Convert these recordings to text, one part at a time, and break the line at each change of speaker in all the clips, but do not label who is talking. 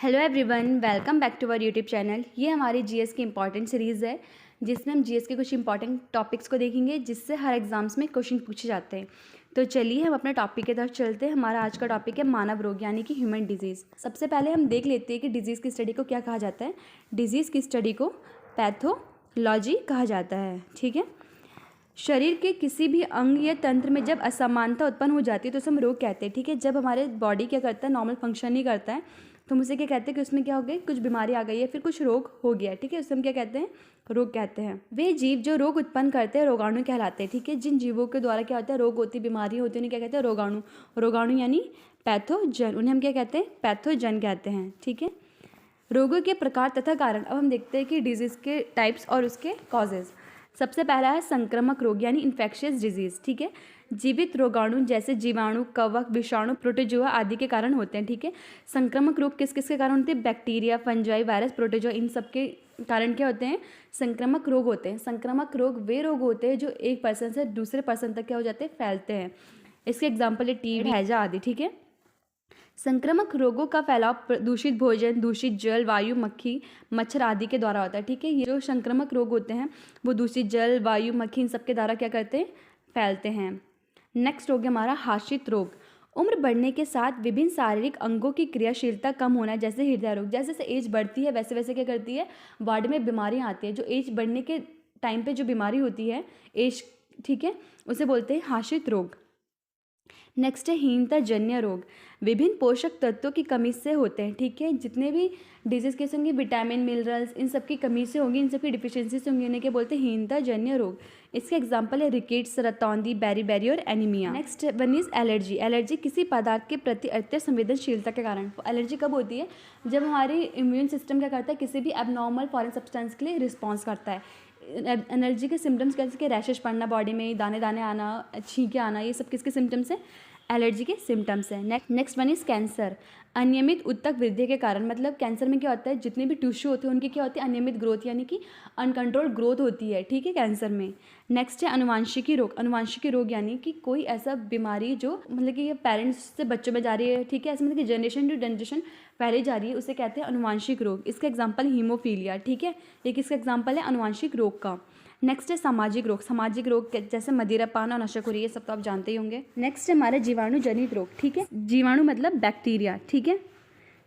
Hello everyone, welcome back to our YouTube channel. ये हमारी GS की इंपॉर्टेंट सीरीज़ है जिसमें हम जीएस के कुछ इंपॉर्टेंट टॉपिक्स को देखेंगे जिससे हर एग्जाम्स में क्वेश्चन पूछे जाते हैं। तो चलिए हम अपने टॉपिक की तरफ चलते हैं। हमारा आज का टॉपिक है मानव रोग यानी कि ह्यूमन डिजीज़। सबसे पहले हम देख लेते हैं कि डिजीज़ की स्टडी को क्या कहा जाता है। डिजीज़ की स्टडी को पैथोलॉजी कहा जाता है। ठीक है, शरीर के किसी भी अंग या तंत्र में जब असमानता उत्पन्न हो जाती है तो उसे हम रोग कहते हैं। ठीक है, जब हमारे बॉडी क्या करता है, नॉर्मल फंक्शन नहीं करता है तो हम उसे क्या कहते हैं कि उसमें क्या हो गया, कुछ बीमारी आ गई है, फिर कुछ रोग हो गया। ठीक है, उसे हम क्या कहते हैं, रोग कहते हैं। वे जीव जो रोग उत्पन्न करते हैं रोगाणु कहलाते हैं। ठीक है, जिन जीवों के द्वारा क्या होता है, रोग होती, बीमारी होती है, उन्हें क्या कहते हैं, रोगाणु। रोगाणु यानी पैथोजन, उन्हें हम क्या कहते हैं, पैथोजन कहते हैं। ठीक है, रोगों के प्रकार तथा कारण। अब हम देखते हैं कि डिजीज़ के टाइप्स और उसके कॉजेज़। सबसे पहला है संक्रामक रोग यानी इन्फेक्शियस डिजीज़। ठीक है, जीवित रोगाणु जैसे जीवाणु, कवक, विषाणु, प्रोटोजोआ आदि के कारण होते हैं। ठीक है, संक्रामक रोग किस किस के कारण होते हैं, बैक्टीरिया, फंजाई, वायरस, प्रोटोजोआ, इन सब के कारण क्या होते हैं, संक्रामक रोग होते हैं। संक्रामक रोग वे रोग होते हैं जो एक पर्सन से दूसरे पर्सन तक क्या हो जाते हैं, फैलते हैं। इसके एग्जाम्पल है टीबी, हैजा आदि। ठीक है, संक्रामक रोगों का फैलाव दूषित भोजन, दूषित जल, वायु, मक्खी, मच्छर आदि के द्वारा होता है। ठीक है, ये जो संक्रामक रोग होते हैं वो दूषित जल, वायु, मक्खी, इन सब के द्वारा क्या करते हैं, फैलते हैं। नेक्स्ट हो गया हमारा हाशित रोग। उम्र बढ़ने के साथ विभिन्न शारीरिक अंगों की क्रियाशीलता कम होना, जैसे हृदय रोग। जैसे जैसे एज बढ़ती है वैसे वैसे क्या करती है, बॉडी में बीमारियाँ आती है। जो एज बढ़ने के टाइम पे जो बीमारी होती है एज, ठीक है, उसे बोलते हैं हाशित रोग। नेक्स्ट है हीनता जन्य रोग। विभिन्न पोषक तत्वों की कमी से होते हैं। ठीक है, जितने भी डिजीज केस होंगे, विटामिन, मिनरल्स, इन सब की कमी से होंगी, इन सब की डिफिशियंसी से होंगी, इन्हें क्या बोलते हैं, हीनता जन्य रोग। इसके एग्जाम्पल है रिकेट्स, रतौंधी, बेरी और anaemia. Next one is allergy. Allergy किसी पदार्थ के प्रति अत्यंत संवेदनशीलता के कारण। एलर्जी कब होती है, जब हमारी इम्यून सिस्टम क्या करता है, किसी भी एबनॉर्मल फॉरेन सब्सटेंस के लिए रिस्पॉन्स करता है। एलर्जी के सिम्टम्स कैसे कि रैशेज पड़ना, बॉडी में दाने दाने आना, छींके आना, ये सब किसके सिम्टम्स हैं, एलर्जी के सिम्टम्स हैं। Next one is cancer. अनियमित उत्तक वृद्धि के कारण, मतलब कैंसर में क्या होता है, जितने भी टिश्यू होते हैं उनकी क्या होती है, अनियमित ग्रोथ यानी कि अनकंट्रोल्ड ग्रोथ होती है। ठीक है, कैंसर में। नेक्स्ट है अनुवांशिकी रोग। अनुवांशिकी रोग यानी कि कोई ऐसा बीमारी जो मतलब कि पेरेंट्स से बच्चों में जा रही है। ठीक है, ऐसे मतलब कि जनरेशन टू जनरेशन फैली जा रही है, उसे कहते हैं अनुवांशिक रोग। इसका एग्जाम्पल हीमोफीलिया। ठीक है, ये किसका एग्जाम्पल है, अनुवांशिक रोग का। नेक्स्ट है सामाजिक रोग। सामाजिक रोग जैसे मदिरापान और नशाखोरी, ये सब तो आप जानते ही होंगे। नेक्स्ट है हमारे जीवाणु जनित रोग। ठीक है, जीवाणु मतलब बैक्टीरिया। ठीक है,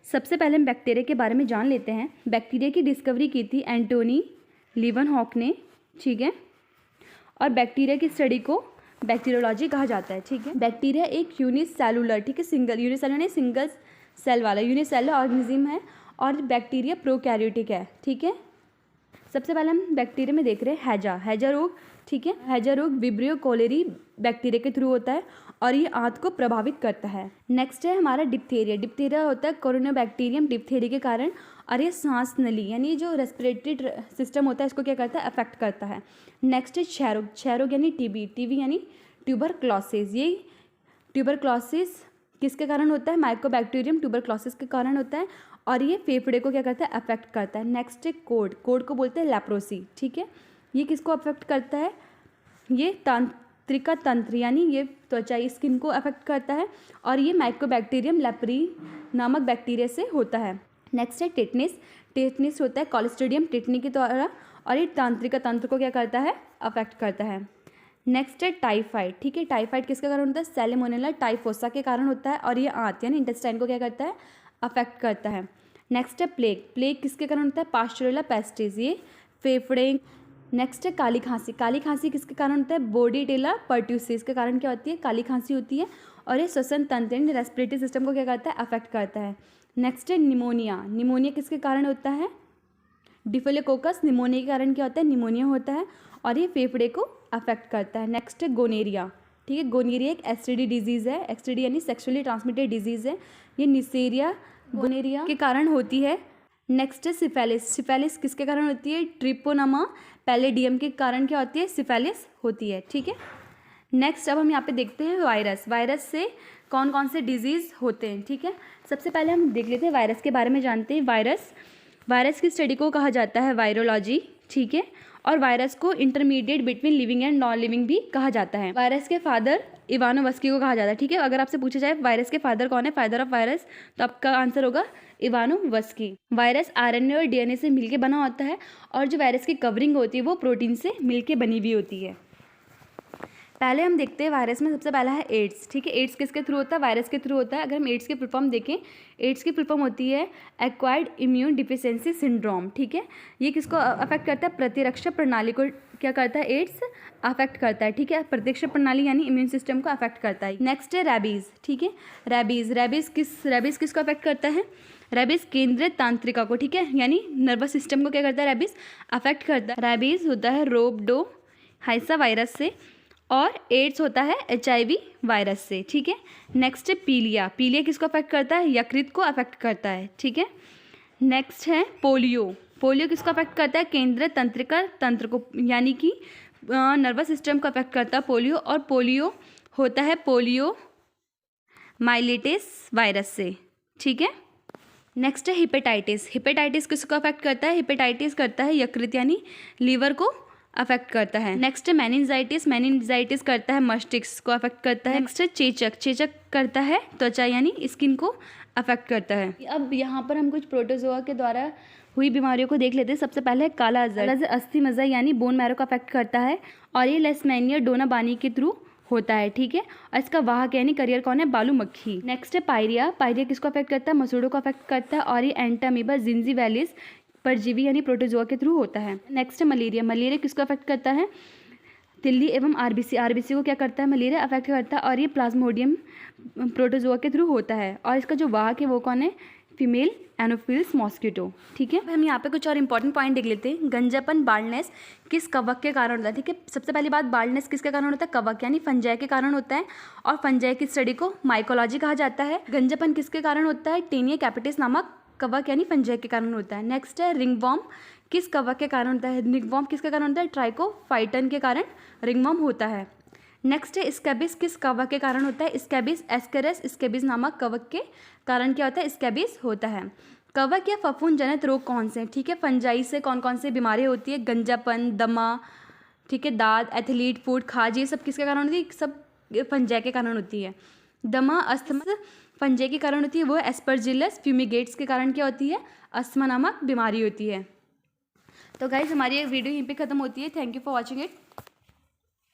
सबसे पहले हम बैक्टीरिया के बारे में जान लेते हैं। बैक्टीरिया की डिस्कवरी की थी एंटोनी लीवनहॉक ने। ठीक है, और बैक्टीरिया की स्टडी को बैक्टीरियोलॉजी कहा जाता है। ठीक है, बैक्टीरिया एक यूनिसेलुलर, ठीक है, सिंगल यूनिसेलुलर सिंगल सेल वाला यूनिसेलुलर ऑर्गेनिज्म है और बैक्टीरिया प्रोकैरियोटिक है। ठीक है, सबसे पहले हम बैक्टीरिया में देख रहे हैं हैजा रोग। ठीक है, हैजा रोग विब्रियो कोलेरी बैक्टीरिया के थ्रू होता है और ये आंत को प्रभावित करता है। नेक्स्ट है हमारा डिप्थीरिया। डिप्थीरिया होता है कोरोनाबैक्टीरियम डिप्थेरी के कारण और ये सांस नली यानी जो रेस्पिरेटरी सिस्टम होता है इसको क्या करता है, अफेक्ट करता है। नेक्स्ट है क्षय रोग। क्षय रोग यानी टीबी यानी ट्यूबरक्लोसिस। ये ट्यूबरक्लोसिस किसके कारण होता है, माइकोबैक्टीरियम ट्यूबरक्लोसिस के कारण होता है और ये फेफड़े को क्या करता है, अफेक्ट करता है। नेक्स्ट है कोड को बोलते हैं लेप्रोसी। ठीक है, ये किसको अफेक्ट करता है, ये तंत्रिका तंत्र यानी ये त्वचा स्किन को अफेक्ट करता है और ये माइकोबैक्टीरियम लेप्री नामक बैक्टीरिया से होता है। नेक्स्ट है टेटनिस होता है कॉलेस्ट्रीडियम टेटनी के द्वारा और ये तंत्रिका तंत्र को क्या करता है, अफेक्ट करता है। नेक्स्ट है टाइफाइड। ठीक है, टाइफाइड किसके कारण होता है, सैल्मोनेला टाइफोसा के कारण होता है और ये आंत यानी इंटेस्टाइन को क्या करता है, अफेक्ट करता है। नेक्स्ट है प्लेग किसके कारण होता है, पास्चुरेला पेस्टिस, ये फेफड़े। नेक्स्ट है काली खांसी किसके कारण होता है, बोर्डीटेला पर्ट्यूसिस के कारण क्या होती है, काली खांसी होती है और ये श्वसन तंत्र यानी रेस्पिरेटरी सिस्टम को क्या करता है, अफेक्ट करता है। नेक्स्ट है निमोनिया किसके कारण होता है, डिफिलोकोकस निमोनिया के कारण क्या होता है, निमोनिया होता है और ये फेफड़े को अफेक्ट करता है। नेक्स्ट है गोनेरिया। ठीक है, गोनेरिया एक एसटीडी डिजीज़ है, एसटीडी यानी सेक्सुअली ट्रांसमिटेड डिजीज़ है, ये निसेरिया गोनेरिया के कारण होती है। नेक्स्ट है सिफेलिस किसके कारण होती है, ट्रिपोनमा पैलेडियम के कारण क्या होती है, सिफेलिस होती है। ठीक है, नेक्स्ट अब हम यहाँ पे देखते हैं वायरस से कौन कौन से डिजीज़ होते हैं। ठीक है, सबसे पहले हम देख लेते हैं वायरस के बारे में जानते हैं। वायरस की स्टडी को कहा जाता है वायरोलॉजी। ठीक है, और वायरस को intermediate between living and non living भी कहा जाता है। वायरस के फादर इवानोवस्की को कहा जाता है। ठीक है, अगर आपसे पूछा जाए वायरस के फादर कौन है, फादर ऑफ वायरस, तो आपका आंसर होगा इवानोवस्की। वायरस आरएनए और डीएनए से मिलके बना होता है और जो वायरस की कवरिंग होती है वो प्रोटीन से मिलके बनी हुई होती है। पहले हम देखते हैं वायरस में सबसे पहला है एड्स। ठीक है, एड्स किसके थ्रू होता है? वायरस के थ्रू होता है। अगर हम एड्स की फुल फॉर्म देखें, एड्स की फुल फॉर्म होती है एक्वायर्ड इम्यून डिफिशियंसी सिंड्रोम। ठीक है, ये किसको अफेक्ट करता है? प्रतिरक्षा प्रणाली को क्या करता है? एड्स अफेक्ट करता है। ठीक है, प्रतिरक्षा प्रणाली यानी इम्यून सिस्टम को अफेक्ट करता है। नेक्स्ट है रैबीज। ठीक है, रैबीज किसको अफेक्ट करता है? रैबीज केंद्रीय तंत्रिका को, ठीक है, यानी नर्वस सिस्टम को क्या करता है? रैबीज अफेक्ट करता है। रैबीज होता है रोबडो हाइसा वायरस से और एड्स होता है HIV वायरस से। ठीक है, नेक्स्ट है पीलिया। पीलिया किसको अफेक्ट करता है? यकृत को अफेक्ट करता है। ठीक है, नेक्स्ट है पोलियो। पोलियो किसको अफेक्ट करता है? केंद्रीय तंत्रिका तंत्र को, यानी कि नर्वस सिस्टम को अफेक्ट करता है पोलियो, और पोलियो होता है पोलियो माइलेटिस वायरस से। ठीक है, नेक्स्ट है हिपेटाइटिस। हिपेटाइटिस किसको अफेक्ट करता है? हिपेटाइटिस करता है यकृत यानी लीवर को अफेक्ट करता है। नेक्स्ट है मेनिंजाइटिस। मेनिंजाइटिस करता है मस्तिष्क को अफेक्ट करता है। नेक्स्ट है चेचक। चेचक करता है त्वचा यानी स्किन को अफेक्ट करता है। अब यहाँ पर हम कुछ प्रोटोजोआ के द्वारा हुई बीमारियों को देख लेते हैं। सबसे पहले है काला अजहर। अस्थि मज्जा यानी बोन मैरो को अफेक्ट करता है और ये लेशमैनिया डोनाबानी के थ्रू होता है। ठीक है, और इसका वाहक यानी करियर कौन है? बालू मक्खी। नेक्स्ट है पायरिया। पायरिया किसको अफेक्ट करता है? मसूड़ों को अफेक्ट करता है और ये एंटामीबा जिंजीवैलिस परजीवी यानी प्रोटोजोआ के थ्रू होता है। नेक्स्ट है मलेरिया। मलेरिया किसको अफेक्ट करता है? तिल्ली एवं आरबीसी। आरबीसी को क्या करता है? मलेरिया अफेक्ट करता है और ये प्लाज्मोडियम प्रोटोजोआ के थ्रू होता है और इसका जो वाहक है वो कौन है? Female Anopheles mosquito. ठीक है, हम यहाँ पे कुछ और इंपॉर्टेंट पॉइंट देख लेते हैं। गंजापन बाल्डनेस किस कवक के कारण होता है? ठीक है, सबसे पहली बात, बाल्डनेस किसके कारण होता है? कवक यानी फंजाई के कारण होता है और फंजाई की स्टडी को माइकोलॉजी कहा जाता है। गंजापन किसके कारण होता है? टेनिया कैपिटिस नामक कवक यानी फंजाई के कारण होता है। नेक्स्ट है रिंगवॉर्म। किस कवक के कारण होता है? रिंगवॉर्म किसके कारण होता है? ट्राइकोफाइटन के कारण रिंगवॉर्म होता है। नेक्स्ट है स्कैबिस। किस कवक के कारण होता है? स्कैबिस एस्केरस स्कैबिस नामक कवक के कारण क्या होता है? स्कैबिस होता है। कवक या फफूंद जनित रोग कौन से हैं? ठीक है, फंजाई से कौन कौन सी बीमारी होती है? गंजापन, दमा, ठीक है, दाद, एथलीट फूड, खाज, ये सब किसके कारण होती है? सब फंजाई के कारण होती है। दमा अस्थमा फंजाई के कारण होती है, वो एस्परजिलस फ्यूमिगेट्स के कारण क्या होती है? अस्थमा नामक बीमारी होती है। तो गाइज हमारी ये वीडियो यहीं पे ख़त्म होती है। Thank you for watching it.